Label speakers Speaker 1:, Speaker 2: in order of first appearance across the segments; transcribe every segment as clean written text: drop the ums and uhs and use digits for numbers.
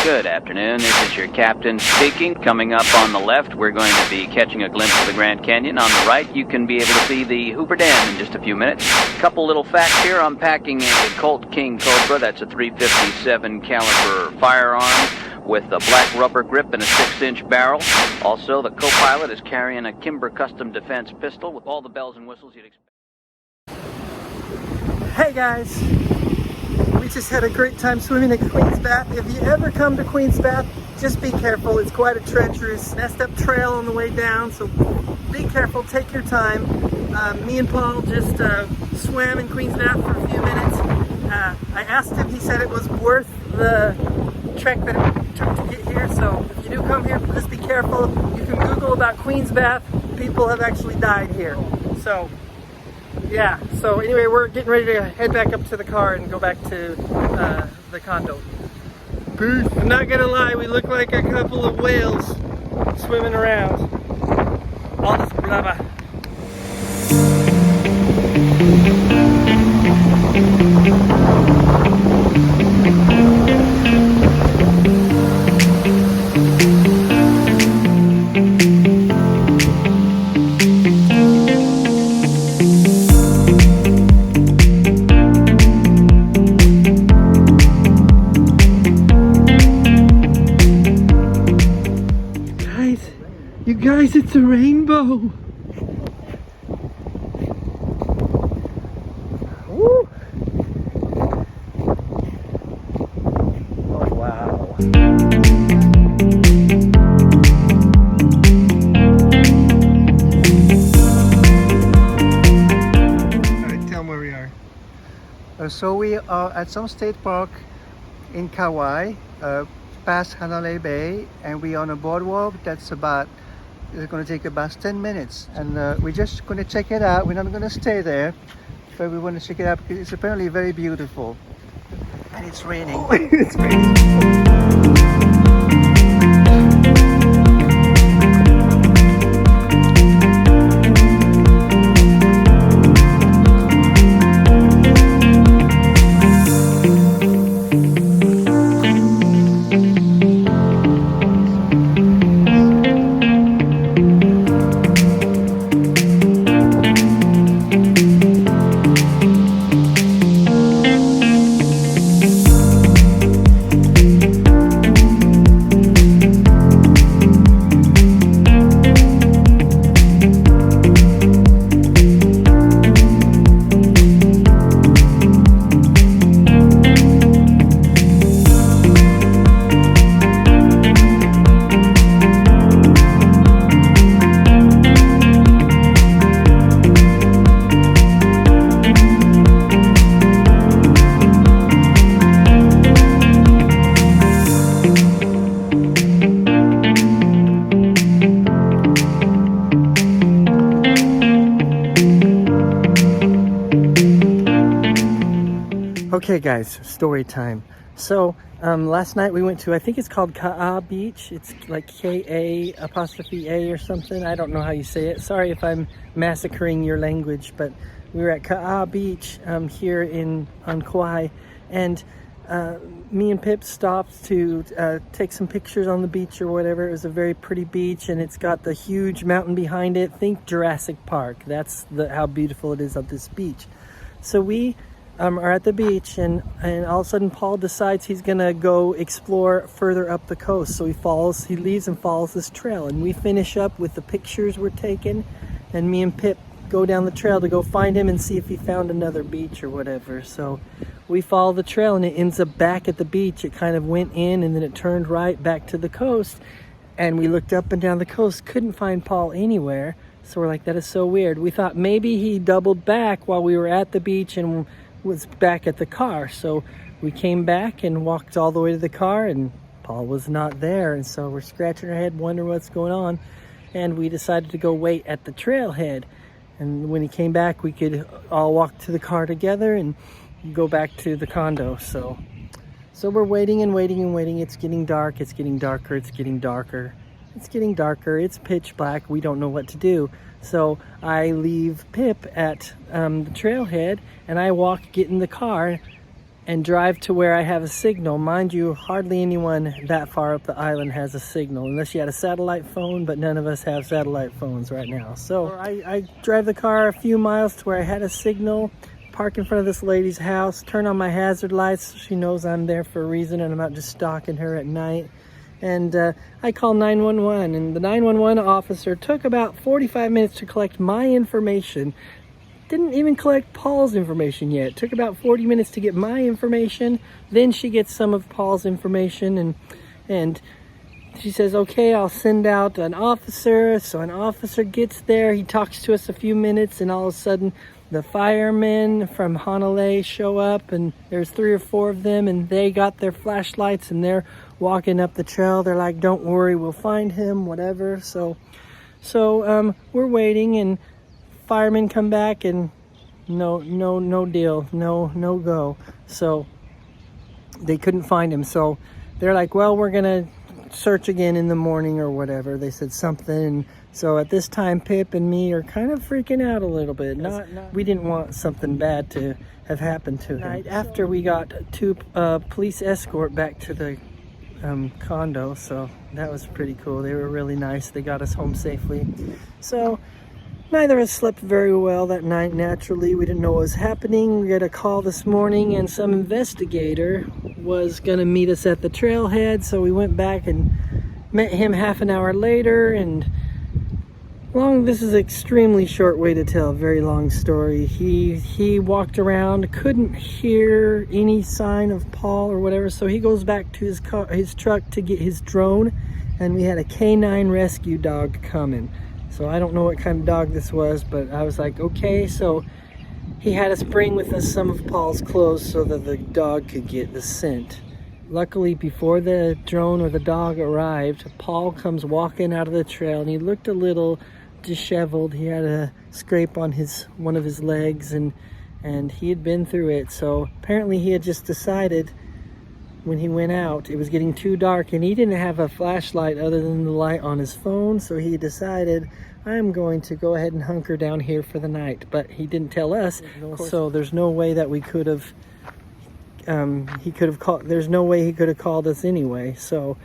Speaker 1: Good afternoon, this is your captain speaking. Coming up on the left, we're going to be catching a glimpse of the Grand Canyon. On the right, you can be able to see the Hoover Dam in just a few minutes. Couple little facts here. I'm packing a Colt King Cobra. That's a .357 caliber firearm with a black rubber grip and a 6-inch barrel. Also, the co-pilot is carrying a Kimber Custom Defense pistol with all the bells and whistles you'd expect.
Speaker 2: Hey guys! We just had a great time swimming at Queensbath. If you ever come to Queensbath, just be careful. It's quite a treacherous, messed up trail on the way down, so be careful, take your time. Me and Paul just swam in Queensbath for a few minutes. I asked him, he said it was worth the trek that it took to get here, so if you do come here, just be careful. You can Google about Queensbath. People have actually died here. So yeah, so anyway, we're getting ready to head back up to the car and go back to the condo. Peace. I'm not gonna lie, we look like a couple of whales swimming around. All this blubber. You guys, it's a rainbow! Woo! Oh, wow. Alright, tell them where we are. So we are at some state park in Kauai, past Hanalei Bay, and we're on a boardwalk that's it's going to take about 10 minutes, and we're just going to check it out. We're not going to stay there, but we want to check it out because it's apparently very beautiful. And it's raining. Oh, it's raining. Okay guys, story time. So last night we went to, I think it's called Ka'a Beach. It's like K-A' or something. I don't know how you say it. Sorry if I'm massacring your language, but we were at Ka'a Beach here on Kauai, and me and Pip stopped to take some pictures on the beach or whatever. It was a very pretty beach, and it's got the huge mountain behind it. Think Jurassic Park. That's how beautiful it is at this beach. So we are at the beach, and all of a sudden Paul decides he's gonna go explore further up the coast. So he leaves and follows this trail, and we finish up with the pictures we're taking, and me and Pip go down the trail to go find him and see if he found another beach or whatever. So we follow the trail, and it ends up back at the beach. It kind of went in, and then it turned right back to the coast, and we looked up and down the coast, couldn't find Paul anywhere. So we're like, that is so weird. We thought maybe he doubled back while we were at the beach and was back at the car. So we came back and walked all the way to the car, and Paul was not there. And so we're scratching our head, wondering what's going on. And we decided to go wait at the trailhead. And when he came back, we could all walk to the car together and go back to the condo. So we're waiting and waiting and waiting. It's getting dark. It's getting darker. It's getting darker. It's getting darker. It's pitch black. We don't know what to do. So I leave Pip at the trailhead, and I get in the car, and drive to where I have a signal. Mind you, hardly anyone that far up the island has a signal, unless you had a satellite phone, but none of us have satellite phones right now. So I drive the car a few miles to where I had a signal, park in front of this lady's house, turn on my hazard lights so she knows I'm there for a reason and I'm not just stalking her at night. And I call 911, and the 911 officer took about 45 minutes to collect my information. Didn't even collect Paul's information yet. Took about 40 minutes to get my information. Then she gets some of Paul's information, and she says, okay, I'll send out an officer. So an officer gets there. He talks to us a few minutes, and all of a sudden the firemen from Honolulu show up, and there's 3 or 4 of them, and they got their flashlights and they're walking up the trail. They're like, don't worry, we'll find him, whatever. So we're waiting, and firemen come back, and no deal, no go. So they couldn't find him. So they're like, well, we're gonna search again in the morning or whatever. They said something. So at this time, Pip and me are kind of freaking out a little bit. We didn't want something bad to have happened to him. After we got 2 police escort back to the condo, so that was pretty cool. They were really nice. They got us home safely. So neither of us slept very well that night. Naturally, we didn't know what was happening. We got a call this morning, and some investigator was gonna meet us at the trailhead. So we went back and met him half an hour later, and this is an extremely short way to tell a very long story. He walked around, couldn't hear any sign of Paul or whatever, so he goes back to his truck to get his drone, and we had a canine rescue dog coming. So I don't know what kind of dog this was, but I was like, okay. So he had us bring with us some of Paul's clothes so that the dog could get the scent. Luckily, before the drone or the dog arrived, Paul comes walking out of the trail, and he looked a little disheveled. He had a scrape on one of his legs, and he had been through it. So apparently he had just decided when he went out, it was getting too dark, and he didn't have a flashlight other than the light on his phone. So he decided, I'm going to go ahead and hunker down here for the night. But he didn't tell us, so there's no way that we could have there's no way he could have called us anyway. So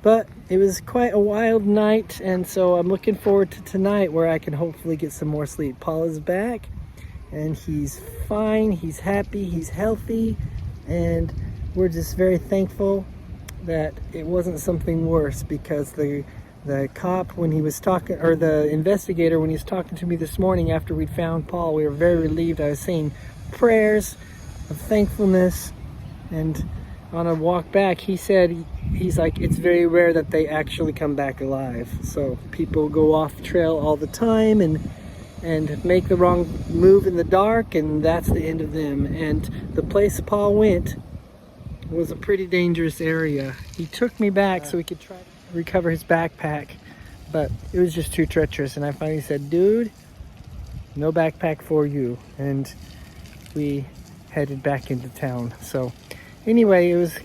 Speaker 2: but it was quite a wild night, and so I'm looking forward to tonight, where I can hopefully get some more sleep. Paul is back, and he's fine, he's happy, he's healthy, and we're just very thankful that it wasn't something worse, because the cop, when he was talking, or the investigator, when he was talking to me this morning after we'd found Paul, we were very relieved. I was saying prayers of thankfulness, and on a walk back, he said, he's like, it's very rare that they actually come back alive. So people go off trail all the time and make the wrong move in the dark, and that's the end of them. And the place Paul went was a pretty dangerous area. He took me back so we could try to recover his backpack, but it was just too treacherous. And I finally said, dude, no backpack for you. And we headed back into town. So anyway, it was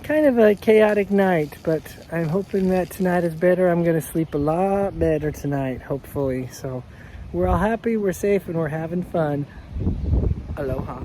Speaker 2: kind of a chaotic night, but I'm hoping that tonight is better. I'm going to sleep a lot better tonight, hopefully. So we're all happy, we're safe, and we're having fun. Aloha.